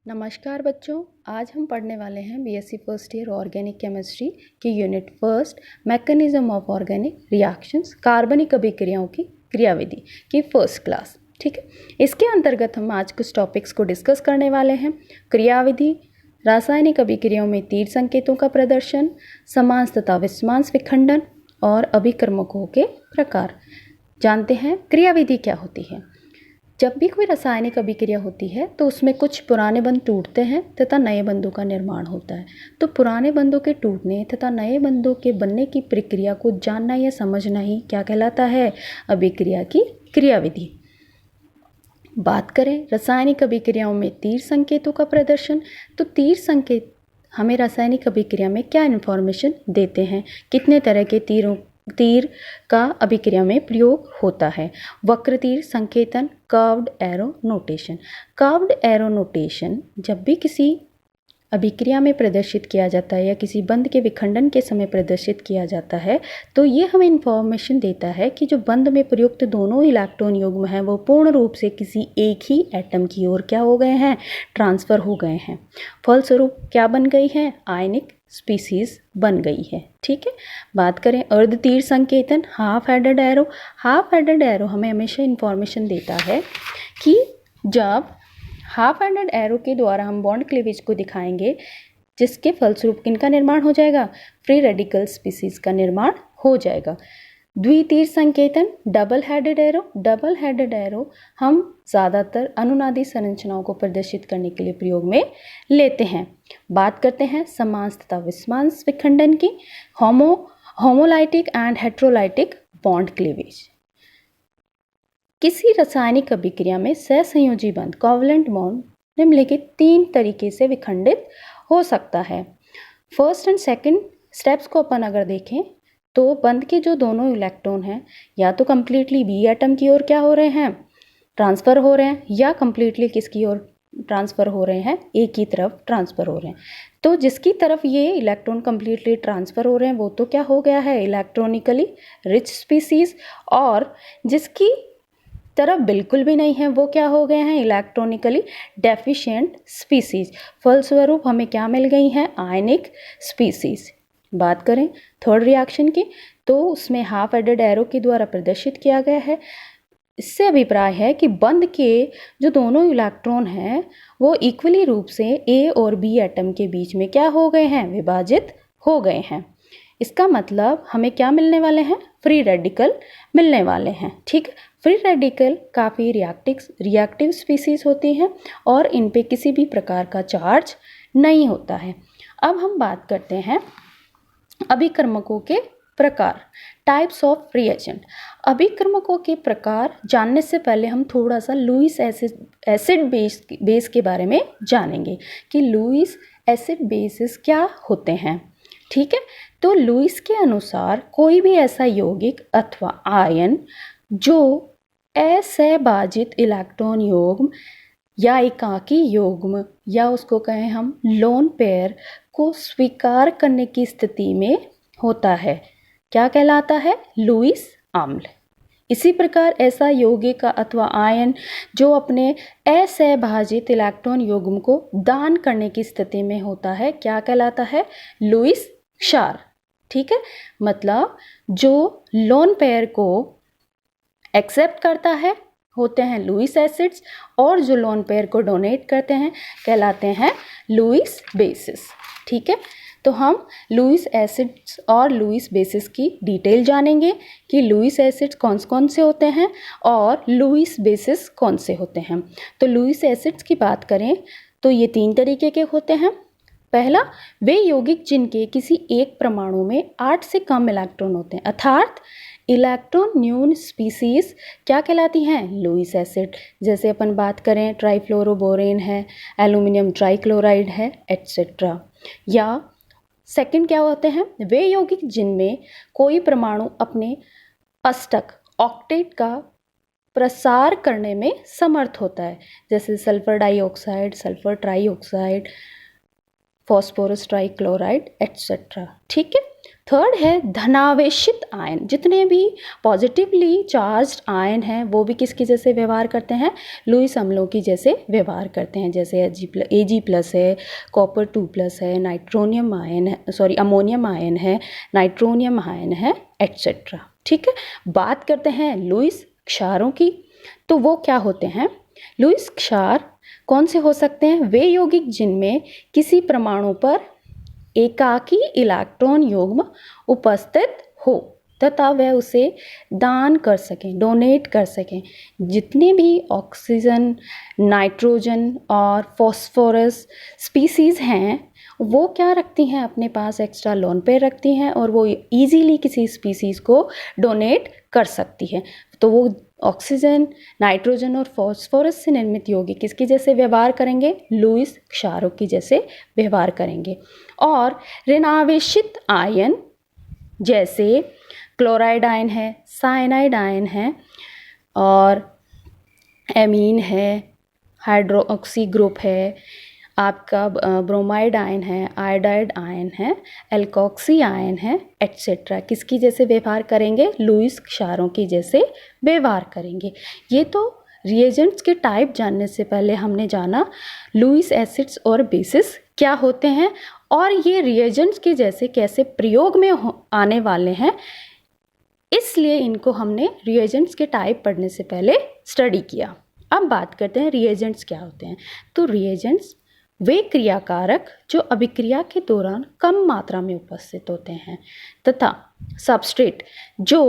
नमस्कार बच्चों, आज हम पढ़ने वाले हैं BSc first year organic chemistry की unit first mechanism of organic reactions कार्बनिक अभिक्रियाओं की क्रियाविधि की फर्स्ट क्लास। ठीक है, इसके अंतर्गत हम आज कुछ टॉपिक्स को डिस्कस करने वाले हैं। क्रियाविधि, रासायनिक अभिक्रियाओं में तीर संकेतों का प्रदर्शन, समांस तथा विषमांस विखंडन और अभिकर्मकों के प्रकार। जानते हैं क्रियाविधि क्या होती है। जब भी कोई रासायनिक अभिक्रिया होती है तो उसमें कुछ पुराने बंध टूटते हैं तथा नए बंधों का निर्माण होता है। तो पुराने बंधों के टूटने तथा नए बंधों के बनने की प्रक्रिया को जानना या समझना ही क्या कहलाता है, अभिक्रिया की क्रियाविधि। बात करें रासायनिक अभिक्रियाओं में तीर संकेतों का प्रदर्शन, तो तीर संकेत हमें रासायनिक अभिक्रिया में क्या इन्फॉर्मेशन देते हैं, कितने तरह के तीर का अभिक्रिया में प्रयोग होता है। वक्र तीर संकेतन, curved arrow notation. Curved arrow notation जब भी किसी अभिक्रिया में प्रदर्शित किया जाता है या किसी बंध के विखंडन के समय प्रदर्शित किया जाता है तो ये हमें इंफॉर्मेशन देता है कि जो बंध में प्रयुक्त दोनों इलेक्ट्रॉन युग्म हैं वो पूर्ण रूप से किसी एक ही एटम की ओर क्या हो गए हैं, ट्रांसफर हो गए हैं। फलस्वरूप क्या बन गई है, आयनिक स्पीसीज बन गई है। ठीक है, बात करें अर्ध तीर संकेतन, half headed arrow. Half headed arrow हमें हमेशा इंफॉर्मेशन देता है कि जब हाफ हेडेड एरो के द्वारा हम बॉन्ड क्लीवेज को दिखाएंगे जिसके फलस्वरूप किनका निर्माण हो जाएगा, फ्री रेडिकल स्पीसीज का निर्माण हो जाएगा। द्वितीर संकेतन, double headed arrow. Double headed arrow हम ज़्यादातर अनुनादी संरचनाओं को प्रदर्शित करने के लिए प्रयोग में लेते हैं। बात करते हैं समांस तथा विषमांस विखंडन की। Homolytic and heterolytic bond cleavage. किसी रासायनिक अभिक्रिया में सहसंयोजी बंध कोवलेंट बॉन्ड निम्नलिखित 3 तरीके से विखंडित हो सकता है। फर्स्ट एंड सेकंड स्टेप्स को अपन अगर देखें तो बंध के जो दोनों इलेक्ट्रॉन हैं या तो कंप्लीटली बी एटम की ओर क्या हो रहे हैं, ट्रांसफ़र हो रहे हैं, या कंप्लीटली किसकी ओर ट्रांसफ़र हो रहे हैं, एक ही तरफ ट्रांसफ़र हो रहे हैं। तो जिसकी तरफ ये इलेक्ट्रॉन कंप्लीटली ट्रांसफ़र हो रहे हैं वो तो क्या हो गया है, इलेक्ट्रॉनिकली रिच स्पीसीज, और जिसकी तरफ बिल्कुल भी नहीं है वो क्या हो गए हैं, इलेक्ट्रॉनिकली डेफिशिएंट स्पीसीज। फलस्वरूप हमें क्या मिल गई हैं, आयनिक स्पीसीज। बात करें थर्ड रिएक्शन की तो उसमें हाफ हेडेड एरो के द्वारा प्रदर्शित किया गया है। इससे अभिप्राय है कि बंध के जो दोनों इलेक्ट्रॉन हैं वो इक्वली रूप से ए और बी एटम के बीच में क्या हो गए हैं, विभाजित हो गए हैं। इसका मतलब हमें क्या मिलने वाले हैं, फ्री रेडिकल मिलने वाले हैं। ठीक, फ्री रेडिकल काफ़ी रिएक्टिव स्पीसीज होती हैं और इन पे किसी भी प्रकार का चार्ज नहीं होता है। अब हम बात करते हैं अभिकर्मकों के प्रकार, टाइप्स ऑफ रिएजेंट। अभिकर्मकों के प्रकार जानने से पहले हम थोड़ा सा लुईस एसिड बेस के बारे में जानेंगे कि लुईस एसिड बेसिस क्या होते हैं। ठीक है, तो लुईस के अनुसार कोई भी ऐसा यौगिक अथवा आयन जो असहभाजित इलेक्ट्रॉन युग्म या एकाकी युग्म या उसको कहें हम लोन पेयर को स्वीकार करने की स्थिति में होता है, क्या कहलाता है, लुईस अम्ल। इसी प्रकार ऐसा यौगिक अथवा आयन जो अपने असहभाजित इलेक्ट्रॉन युग्म को दान करने की स्थिति में होता है, क्या कहलाता है, लुईस क्षार। ठीक है, मतलब जो लोन पेयर को एक्सेप्ट करता है होते हैं लुईस एसिड्स और जो लोन पेयर को डोनेट करते हैं कहलाते हैं लुईस बेसिस। ठीक है, तो हम लुईस एसिड्स और लुईस बेसिस की डिटेल जानेंगे कि लुईस एसिड्स कौन से होते हैं और लुईस बेसिस कौन से होते हैं। तो लुईस एसिड्स की बात करें तो ये 3 तरीके के होते हैं। पहला, वे यौगिक जिनके किसी एक परमाणु में 8 से कम इलेक्ट्रॉन होते हैं, अर्थात इलेक्ट्रॉन न्यून स्पीसीज क्या कहलाती हैं, लुईस एसिड। जैसे अपन बात करें ट्राइफ्लोरोबोरेन है, एल्यूमिनियम ट्राइक्लोराइड है, एटसेट्रा। या सेकंड क्या होते हैं, वे यौगिक जिनमें कोई परमाणु अपने अष्टक ऑक्टेट का प्रसार करने में समर्थ होता है, जैसे sulphur dioxide, sulphur trioxide, phosphorus trichloride etcetera. ठीक है। थर्ड है धनावेशित आयन, जितने भी पॉजिटिवली चार्ज्ड आयन हैं वो भी किसकी जैसे व्यवहार करते हैं, लुईस अम्लों की जैसे व्यवहार करते हैं, जैसे Ag+ है, कॉपर 2+ है, नाइट्रोनियम आयन है, सॉरी अमोनियम आयन है, नाइट्रोनियम आयन है एटसेट्रा। ठीक है। बात करते हैं लुईस क्षारों की, तो वो क्या होते हैं, लुईस क्षार कौन से हो सकते हैं, वे यौगिक जिनमें किसी परमाणु पर एकाकी इलेक्ट्रॉन युग्म उपस्थित हो तथा वह उसे दान कर सकें, डोनेट कर सकें। जितने भी ऑक्सीजन, नाइट्रोजन और फॉस्फोरस स्पीसीज़ हैं वो क्या रखती हैं अपने पास, एक्स्ट्रा लोन पे रखती हैं और वो इजीली किसी स्पीसीज़ को डोनेट कर सकती है। तो वो ऑक्सीजन, नाइट्रोजन और फॉस्फोरस से निर्मित यौगिक किसकी जैसे व्यवहार करेंगे, लुईस क्षारों की जैसे व्यवहार करेंगे। और ऋणावेशित आयन जैसे क्लोराइड आयन है, साइनाइड आयन है और एमीन है, हाइड्रोक्सी ग्रुप है, आपका ब्रोमाइड आयन है, आयोडाइड आयन है, एल्कोक्सी आयन है एटसेट्रा, किसकी जैसे व्यवहार करेंगे, लुईस क्षारों की जैसे व्यवहार करेंगे। ये तो रिएजेंट्स के टाइप जानने से पहले हमने जाना लुईस एसिड्स और बेसिस क्या होते हैं और ये रिएजेंट्स के जैसे कैसे प्रयोग में आने वाले हैं, इसलिए इनको हमने रिएजेंट्स के टाइप पढ़ने से पहले स्टडी किया। अब बात करते हैं रिएजेंट्स क्या होते हैं। तो रिएजेंट्स वे क्रियाकारक जो अभिक्रिया के दौरान कम मात्रा में उपस्थित होते हैं तथा सबस्ट्रेट जो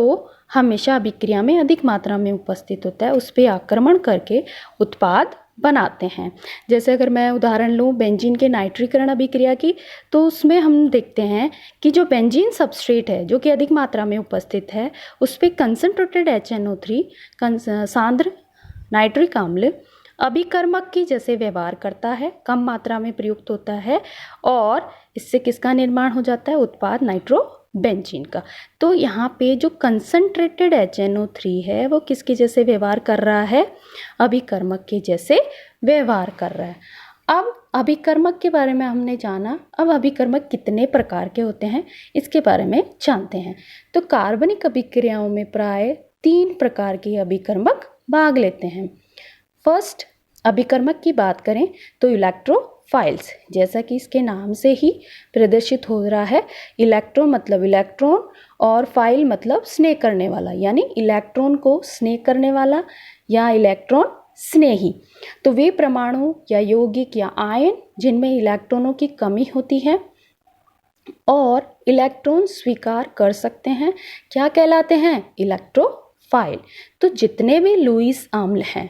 हमेशा अभिक्रिया में अधिक मात्रा में उपस्थित होता है उस पर आक्रमण करके उत्पाद बनाते हैं। जैसे अगर मैं उदाहरण लूँ बेंजीन के नाइट्रीकरण अभिक्रिया की, तो उसमें हम देखते हैं कि जो बेंजीन सबस्ट्रेट है जो कि अधिक मात्रा में उपस्थित है उस पर कंसनट्रेटेड HNO3 सांद्र नाइट्रिक अम्ल अभिकर्मक की जैसे व्यवहार करता है, कम मात्रा में प्रयुक्त होता है और इससे किसका निर्माण हो जाता है, उत्पाद नाइट्रोबेंजीन का। तो यहाँ पे जो कंसंट्रेटेड HNO3 है वो किसके जैसे व्यवहार कर रहा है, अभिकर्मक के जैसे व्यवहार कर रहा है। अब अभिकर्मक के बारे में हमने जाना, अब अभिकर्मक कितने प्रकार के होते हैं इसके बारे में जानते हैं। तो कार्बनिक अभिक्रियाओं में प्राय 3 प्रकार के अभिकर्मक भाग लेते हैं। फर्स्ट अभिकर्मक की बात करें तो इलेक्ट्रोफाइल्स, जैसा कि इसके नाम से ही प्रदर्शित हो रहा है, इलेक्ट्रो मतलब इलेक्ट्रॉन और फाइल मतलब स्नेह करने वाला, यानी इलेक्ट्रॉन को स्नेह करने वाला या इलेक्ट्रॉन स्नेही। तो वे परमाणु या यौगिक या आयन जिनमें इलेक्ट्रॉनों की कमी होती है और इलेक्ट्रॉन स्वीकार कर सकते हैं क्या कहलाते हैं, इलेक्ट्रोफाइल। तो जितने भी लुईस अम्ल हैं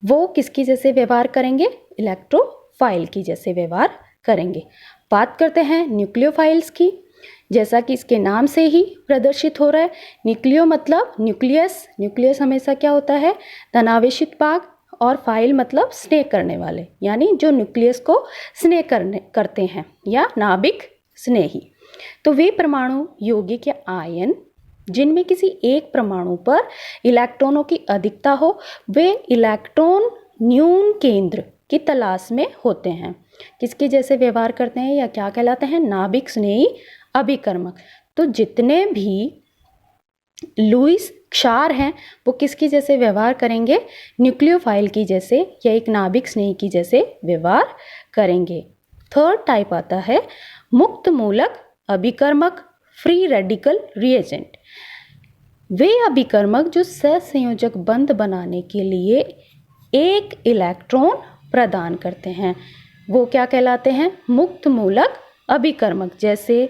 वो किसकी जैसे व्यवहार करेंगे, इलेक्ट्रोफाइल की जैसे व्यवहार करेंगे। बात करते हैं न्यूक्लियोफाइल्स की, जैसा कि इसके नाम से ही प्रदर्शित हो रहा है, न्यूक्लियो मतलब न्यूक्लियस, न्यूक्लियस हमेशा क्या होता है, धनावेशित भाग, और फाइल मतलब स्नेह करने वाले, यानी जो न्यूक्लियस को स्नेह करते हैं या नाभिक स्नेही। तो वे परमाणु यौगिक या आयन जिनमें किसी एक परमाणु पर इलेक्ट्रॉनों की अधिकता हो वे इलेक्ट्रॉन न्यून केंद्र की तलाश में होते हैं, किसके जैसे व्यवहार करते हैं या क्या कहलाते हैं, नाभिक स्नेही अभिकर्मक। तो जितने भी लुईस क्षार हैं वो किसकी जैसे व्यवहार करेंगे, न्यूक्लियोफाइल की जैसे या एक नाभिक स्नेही की जैसे व्यवहार करेंगे। थर्ड टाइप आता है मुक्त मूलक अभिकर्मक, फ्री रेडिकल रिएजेंट। वे अभिकर्मक जो सहसंयोजक बंध बनाने के लिए एक इलेक्ट्रॉन प्रदान करते हैं वो क्या कहलाते हैं, मुक्त मूलक अभिकर्मक। जैसे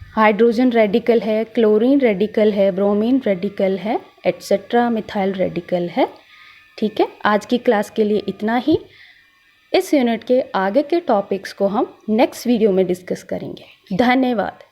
हाइड्रोजन रेडिकल है, क्लोरीन रेडिकल है, ब्रोमीन रेडिकल है एटसेट्रा, मिथाइल रेडिकल है। ठीक है, आज की क्लास के लिए इतना ही। इस यूनिट के आगे के टॉपिक्स को हम नेक्स्ट वीडियो में डिस्कस करेंगे। धन्यवाद।